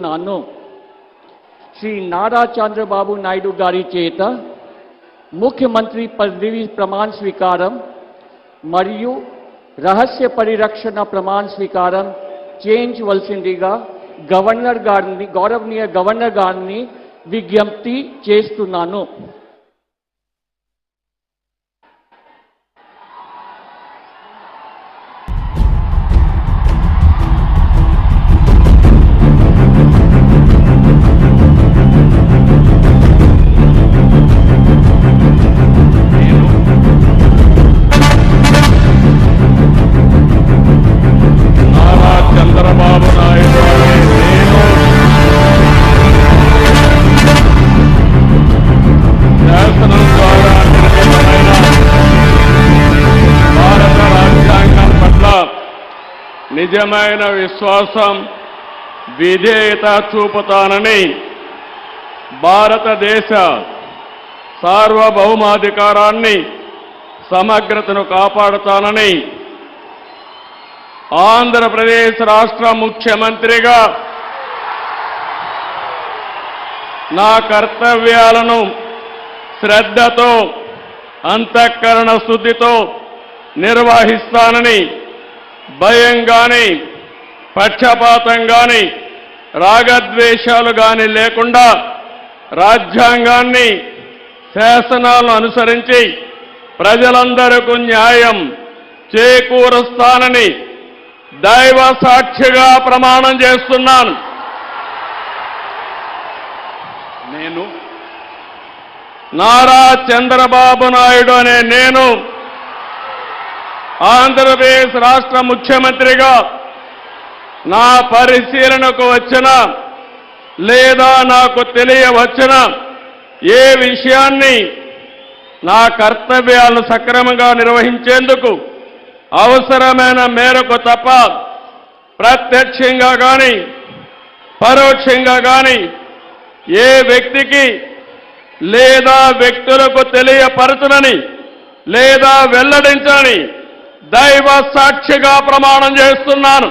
నాను శ్రీ నారా చంద్రబాబు నాయుడు గారి చేత ముఖ్యమంత్రి పదవి ప్రమాణ స్వీకారం మరియు రహస్య పరిరక్షణ ప్రమాణ స్వీకారం చేయించవలసిందిగా గౌరవనీయ గవర్నర్ గారిని విజ్ఞప్తి చేస్తున్నాను. నిజమైన విశ్వాసం విధేయత చూపుతానని భారతదేశ సార్వభౌమాధికారాన్ని సమగ్రతను కాపాడుతానని ఆంధ్రప్రదేశ్ రాష్ట్ర ముఖ్యమంత్రిగా నా కర్తవ్యాలను శ్రద్ధతో అంతఃకరణ శుద్ధితో నిర్వహిస్తానని భయం గాని పక్షపాతం గాని రాగద్వేషాలు గాని లేకుండా రాజ్యాంగాన్ని శాసనాలను అనుసరించి ప్రజలందరికీ న్యాయం చేకూరుస్తానని దైవ సాక్షిగా ప్రమాణం చేస్తున్నాను. నేను నారా చంద్రబాబు నాయుడు అనే నేను ఆంధ్రప్రదేశ్ రాష్ట్ర ముఖ్యమంత్రిగా నా పరిశీలనకు వచ్చిన లేదా నాకు తెలియవచ్చిన ఏ విషయాన్ని నా కర్తవ్యాలను సక్రమంగా నిర్వహించేందుకు అవసరమైన మేరకు తప్ప ప్రత్యక్షంగా కానీ పరోక్షంగా కానీ ఏ వ్యక్తికి లేదా వ్యక్తులకు తెలియపరచనని లేదా వెల్లడించని దైవ సాక్షిగా ప్రమాణం చేస్తున్నాను.